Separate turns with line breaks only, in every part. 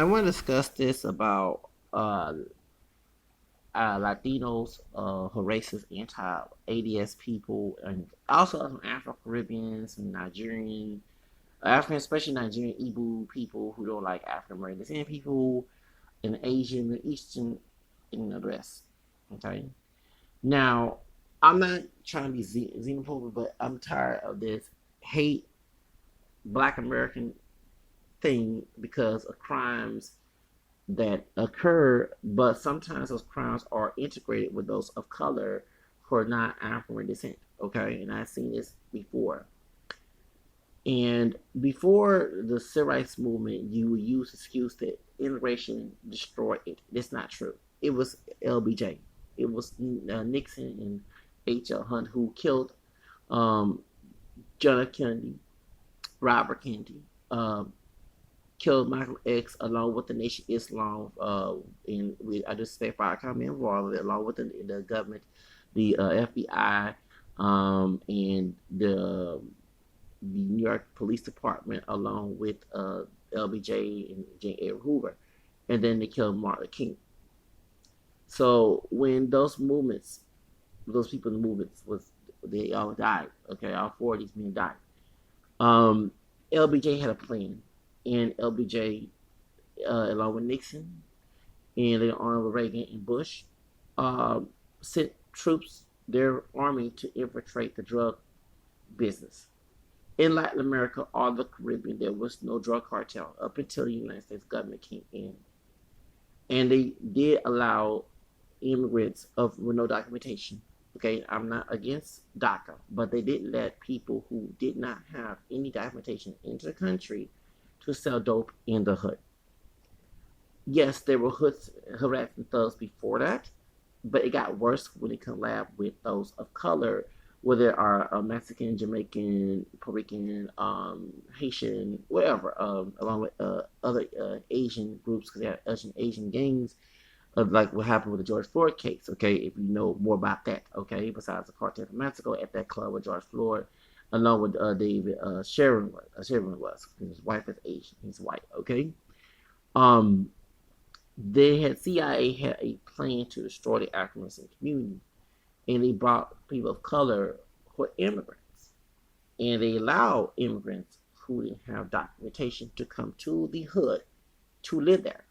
I want to discuss this about Latinos, who racist, anti-ADS people, and also some Afro-Caribbeans and Nigerian, African, especially Nigerian Igbo people who don't like African American descent people, and Asian, and Eastern, and the rest. Okay. Now, I'm not trying to be xenophobic, but I'm tired of this hate Black American thing because of crimes that occur, but sometimes those crimes are integrated with those of color who are not African descent. Okay, and I've seen this before. And before the civil rights movement, you would use the excuse that immigration destroyed it. That's not true. It was LBJ. It was Nixon and H.L. Hunt who killed um, John F. Kennedy, Robert Kennedy, killed Michael X along with the Nation of Islam. And I just say for our comment involved along with the government, the FBI, and the New York Police Department, along with LBJ and J. Edward Hoover, and then they killed Martin Luther King. So when those people in the movements they all died. Okay, all four of these men died. Um, LBJ had a plan, and LBJ, along with Nixon and the Honorable Reagan and Bush, uh, sent troops, their army, to infiltrate the drug business. In Latin America or the Caribbean, there was no drug cartel up until the United States government came in. And they did allow immigrants with no documentation. Okay, I'm not against DACA, but they did let people who did not have any documentation into the country to sell dope in the hood. Yes, there were hoods, harassing thugs before that, but it got worse when it collabed with those of color, whether are Mexican, Jamaican, Puerto Rican, Haitian, whatever, along with other Asian groups, because they have Asian gangs, of like what happened with the George Floyd case. Okay, if you know more about that. Okay, besides the cartel from Mexico at that club with George Floyd, along with David Sharon was, his wife is Asian, he's white. Okay, um, they had CIA had a plan to destroy the African American community, and they brought people of color who are immigrants, and they allowed immigrants who didn't have documentation to come to the hood to live there.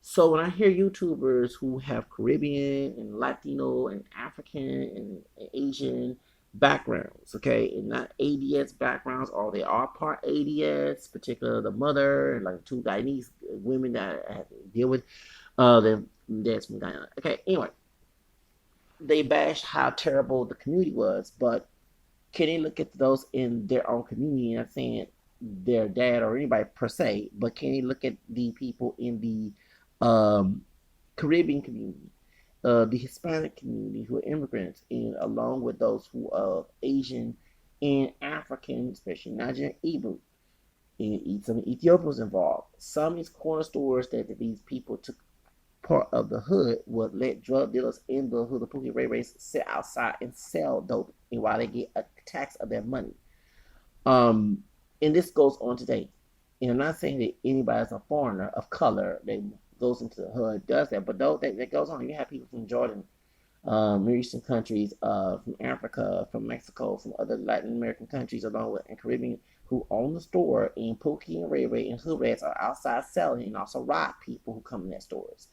So when I hear YouTubers who have Caribbean and Latino and African and Asian backgrounds, okay, and not ADS backgrounds, or they are part ADS, particularly the mother and like two Guyanese women that I have to deal with, their dad's from Guyana. Okay, anyway, they bash how terrible the community was, but can they look at those in their own community? And I'm saying their dad or anybody per se, but can they look at the people in the Caribbean community, the Hispanic community who are immigrants, and along with those who are Asian and African, especially Nigerian Igbo, and some Ethiopians involved. Some of these corner stores that these people took part of the hood would let drug dealers in the hood, the Pookie Ray Rays, sit outside and sell dope, and while they get a tax of their money. Um, and this goes on today. And I'm not saying that anybody's a foreigner of color that goes into the hood does that, but though that goes on. You have people from Jordan, Middle Eastern countries, from Africa, from Mexico, from other Latin American countries, along with and Caribbean, who own the store, and Pookie and Ray Ray and Hood Rats are outside selling and also rob people who come in their stores.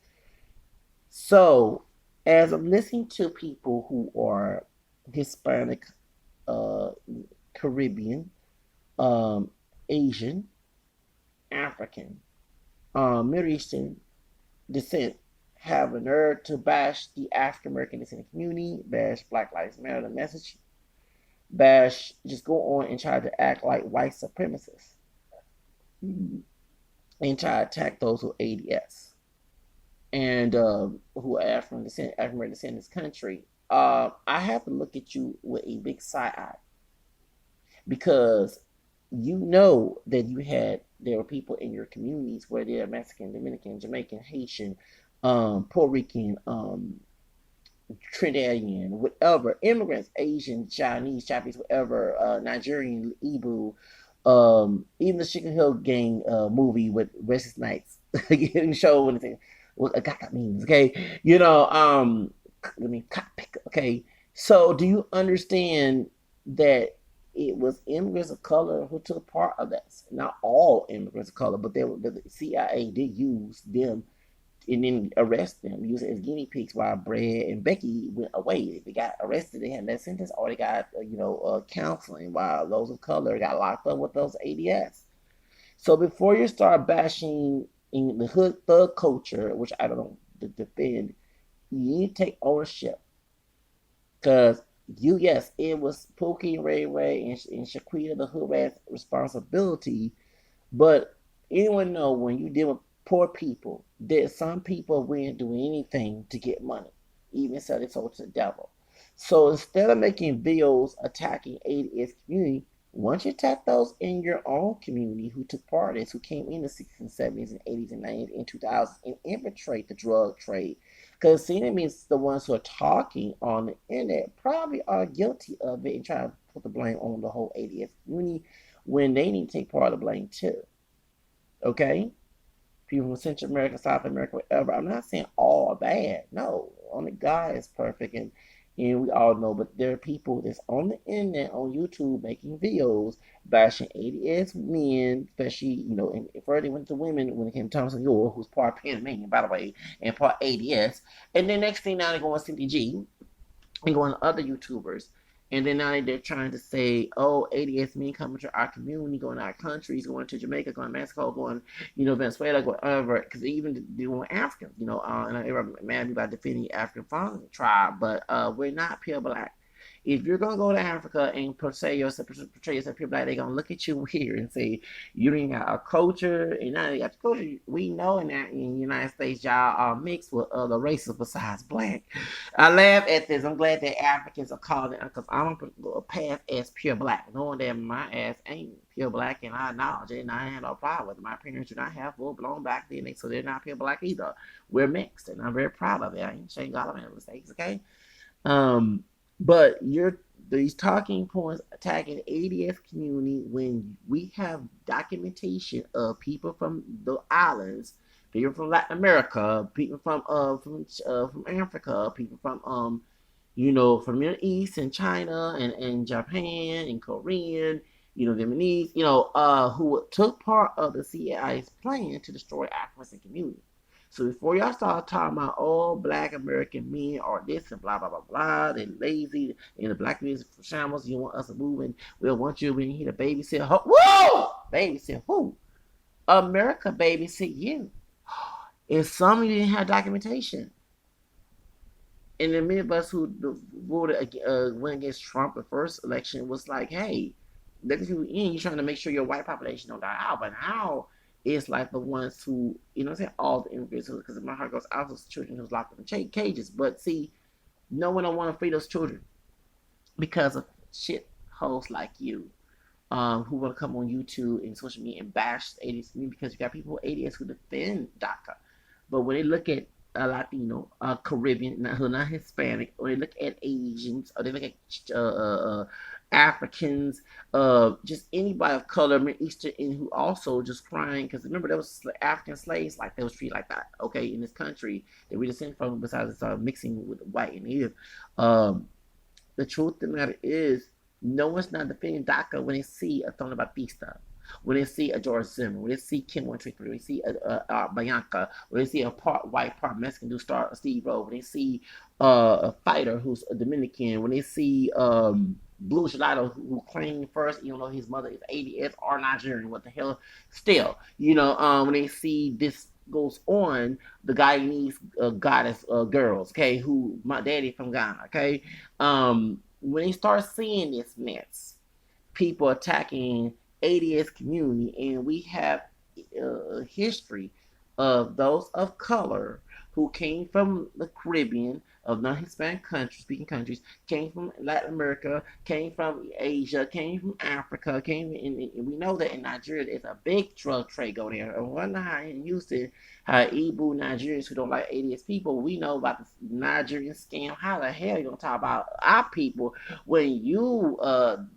So, as I'm listening to people who are Hispanic, uh, Caribbean, um, Asian, African, Middle Eastern descent, have a nerve to bash the African American descendant community, bash Black Lives Matter, the message, bash, just go on and try to act like white supremacists, and try to attack those who are ADS and who are African descent, African American descent in this country. I have to look at you with a big side eye because you know that there were people in your communities where they're Mexican, Dominican, Jamaican, Haitian, Puerto Rican, Trinidadian, whatever, immigrants, Asian, Chinese, Japanese, whatever, Nigerian, Igbo, Even the Chicken Hill Gang movie with Restless Nights getting show and thing what a gaga means, okay? I mean, okay. So, do you understand that it was immigrants of color who took part of that? Not all immigrants of color, but the CIA did use them and then arrest them, use it as guinea pigs while Brad and Becky went away. They got arrested, they had that sentence, or they got counseling, while those of color got locked up with those ADS. So before you start bashing in the hood thug culture, which I don't defend, you need to take ownership. Because yes, it was Pookie, Ray Ray, and Shaquita the hood rat's responsibility, but anyone know when you deal with poor people, that some people will do anything to get money, even sell their soul to the devil. So instead of making videos attacking ADS community, once you attack those in your own community who took part in this, who came in the 60s and 70s and 80s and 90s and 2000s and infiltrate the drug trade, because seeing it means the ones who are talking on the internet probably are guilty of it and try to put the blame on the whole ADS community when they need to take part of the blame too. Okay? People from Central America, South America, whatever. I'm not saying all are bad. No, only God is perfect, and we all know. But there are people that's on the internet, on YouTube, making videos bashing ADS men, especially and further went to women when it came to Thompson Yor, who's part Panamanian, by the way, and part ADS. And then next thing now they're going to Cindy G and going to other YouTubers. And then now they're trying to say, oh, ADS men coming to our community, going to our countries, going to Jamaica, going to Mexico, going, Venezuela, going whatever. Because even they want Africans, and everybody mad at me about defending the African farming tribe, but we're not pure black. If you're gonna go to Africa and portray yourself pure black, they're gonna look at you weird and say you ain't got a culture, and now you got the culture. We know in that in the United States, y'all are mixed with other races besides black. I laugh at this. I'm glad that Africans are called it because I don't pass as pure black, knowing that my ass ain't pure black, and I acknowledge it, and I had no problem with it. My parents do not have full blown black DNA, so they're not pure black either. We're mixed, and I'm very proud of it. I ain't saying God made mistakes, okay? Um, but these talking points attacking the ADS community when we have documentation of people from the islands, people from Latin America, people from Africa, people from from Middle East and China and Japan and Korean, Vietnamese, who took part of the CIA's plan to destroy African community. So before y'all start talking about all black American men are this and blah blah blah blah, they lazy and the black men for shambles, you want us to move and we don't want you when you hear the babysit. Whoa! Babysit who? America babysit you. And some of you didn't have documentation. And the many of us who voted went against Trump the first election was like, hey, look at you in. You're trying to make sure your white population don't die out, but now it's like the ones who, I'm saying all the immigrants, because my heart goes out to those children who's locked up in cages. But see, no one don't want to free those children because of shit holes like you, who want to come on YouTube and social media and bash ADS because you got people with ADS who defend DACA. But when they look at Latino, Caribbean, not Hispanic, or they look at Asians, or they look at Africans, just anybody of color, Middle Eastern, and who also just crying because remember there was African slaves like they was treated like that. Okay, in this country that we descend from, besides mixing with white and native. The truth of the matter is, no one's not defending DACA when they see a Tony Batista, when they see a George Zimmerman, when they see Kim 123, when they see a Bianca, when they see a part white, part Mexican dude star Steve Rowe, when they see a fighter who's a Dominican, when they see Blue Gelato who claimed first, even though his mother is ADS or Nigerian, what the hell? Still, when they see this goes on, the guy needs goddess girls, okay, who my daddy from Ghana, okay. When they start seeing this mess, people attacking ADS community, and we have a history of those of color who came from the Caribbean, of non-Hispanic countries, speaking countries, came from Latin America, came from Asia, came from Africa, came in, and we know that in Nigeria there's a big drug trade going there. I wonder how in Houston, how Igbo Nigerians who don't like ADS people, we know about the Nigerian scam. How the hell you gonna talk about our people when you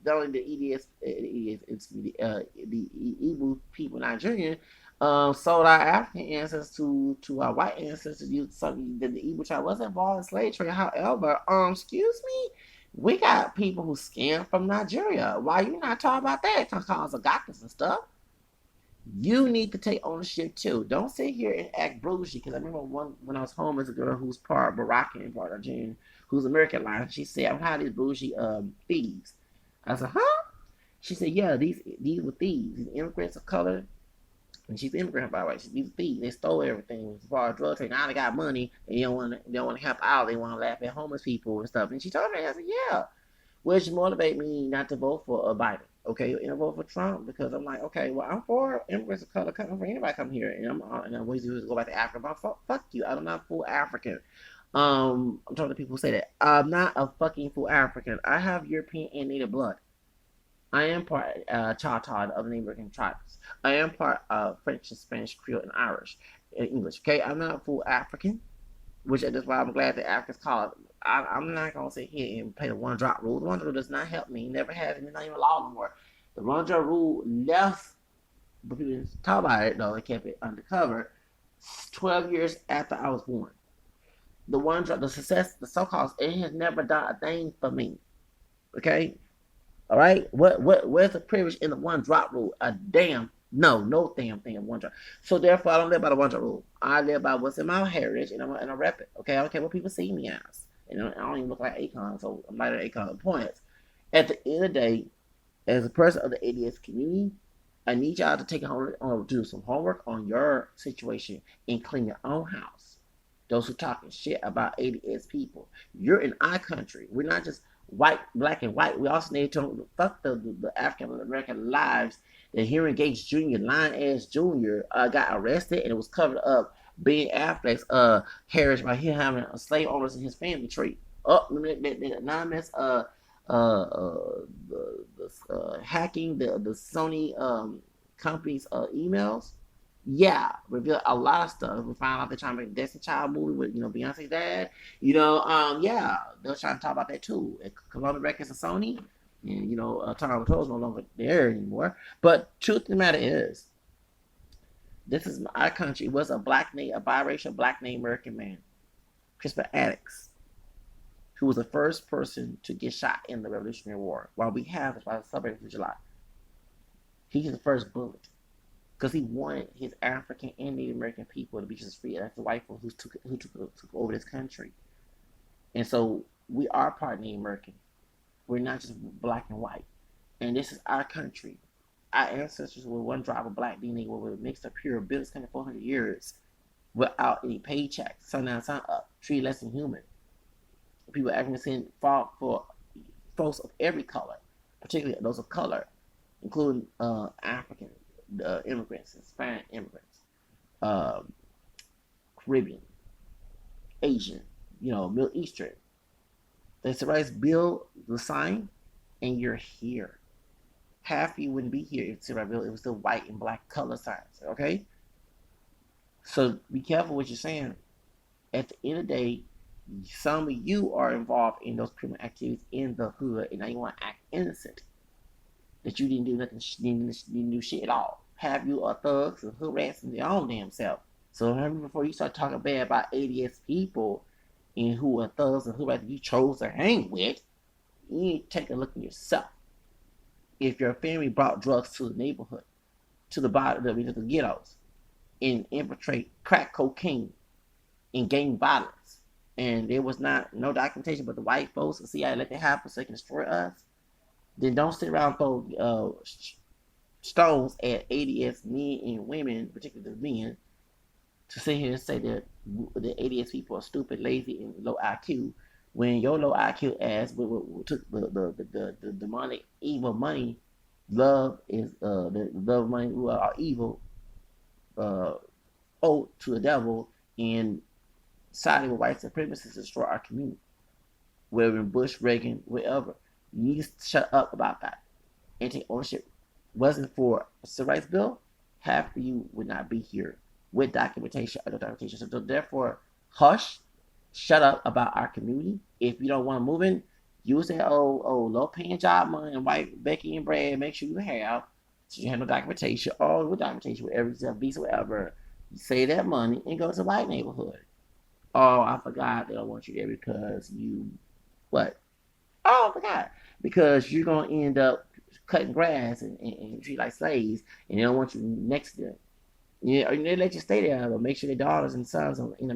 don't the the Igbo people Nigerian sold our African ancestors to our white ancestors. You something that the Igbo tribe wasn't involved in slave trade. However, excuse me, we got people who scam from Nigeria. Why you not talking about that? Cause of Gakas and stuff. You need to take ownership too. Don't sit here and act bougie. Because I remember when I was home as a girl who's part Moroccan and part Nigerian, who's American line. She said, "I'm tired of these bougie thieves." I said, "Huh?" She said, "Yeah, these were thieves. These immigrants of color." And she's an immigrant, by the way. She's thieves. They stole everything as far as drug trade. Now they got money, and they don't want to help out. They want to laugh at homeless people and stuff. And she told me, I said, "Yeah," which motivated me not to vote for Biden. Okay, and I vote for Trump because I'm like, okay, well, I'm for immigrants of color. I'm for anybody come here, and I'm always to go back to Africa. But fuck you, I'm not full African. I'm talking to people who say that I'm not a fucking full African. I have European and Native blood. I am part Choctaw of the Native American tribes. I am part French and Spanish, Creole, and Irish, and English. Okay, I'm not a full African, which is why I'm glad that Africans call it. I'm not gonna sit here and play the one drop rule. The one drop rule does not help me. Never has. It's not even law anymore. The one drop rule left, but people didn't talk about it though. They kept it undercover. 12 years after I was born, the one drop, the success, the so-called, it has never done a thing for me. Okay, all right. Where's the privilege in the one drop rule? A damn no damn thing in one drop. So therefore, I don't live by the one drop rule. I live by what's in my heritage, and I rep it. Okay, I don't care what people see me as. And I don't even look like Akon, so I'm not an Akon points. At the end of the day, as a person of the ADS community, I need y'all to take a home or do some homework on your situation and clean your own house. Those who talking shit about ADS people, you're in our country. We're not just white, black, and white. We also need to fuck the African American lives. That Henry Gates Jr., Lion Ass Jr., got arrested and it was covered up. Ben Affleck's heritage by him having a slave owners in his family tree. Oh, the anonymous hacking the Sony company's emails. Yeah, revealed a lot of stuff. We found out they're trying to make a Destiny Child movie with Beyonce's dad. Yeah, they're trying to talk about that too. Columbia Records and Sony, and Tom Control is no longer there anymore. But truth of the matter is, this is our country. It was a biracial black Native American man, Crispin Attucks, who was the first person to get shot in the Revolutionary War. While we have it by the celebrating of July, he's the first bullet because he wanted his African and Native American people to be just free. That's the white folks who took over this country, and so we are part Native American. We're not just black and white, and this is our country. Our ancestors were one drop of black DNA where we mixed up pure bills coming 400 years without any paychecks, sun down, sun up, treated less than human. People African fought for folks of every color, particularly those of color, including African immigrants, Hispanic immigrants, Caribbean, Asian, Middle Eastern. The civil rights bill was signed, and you're here. Half of you wouldn't be here if the civil rights bill it was still white and black color signs. Okay, so be careful what you're saying. At the end of the day, some of you are involved in those criminal activities in the hood, and now you want to act innocent. That you didn't do nothing, didn't do shit at all. Have you are thugs and hood rats in their own damn self. So remember, before you start talking bad about ADS people and who are thugs and hood rats you chose to hang with, you need to take a look at yourself. If your family brought drugs to the neighborhood, to the ghettos, and infiltrate crack cocaine and gang violence, and there was no documentation, but the white folks and CIA let that happen so they can destroy us, then don't sit around and throw stones at ADS men and women, particularly the men, to sit here and say that the ADS people are stupid, lazy, and low IQ, when your low IQ ass took the demonic evil money, love is the love money who are evil, owed to the devil, and siding with white supremacists to destroy our community. Whether in Bush, Reagan, whatever. You need to shut up about that. Anti-ownership wasn't for a civil rights bill, half of you would not be here with documentation or no documentation. So therefore, hush, shut up about our community. If you don't want to move in, use that low paying job money and white Becky and Brad. Make sure you have, so you have no documentation or with documentation, whatever, visa, whatever. You save that money and go to the white neighborhood. Oh, I forgot they don't want you there because you what? Oh, I forgot. Because you're gonna end up cutting grass and treat like slaves, and they don't want you next to them. Yeah, or they let you stay there, but make sure their daughters and sons in America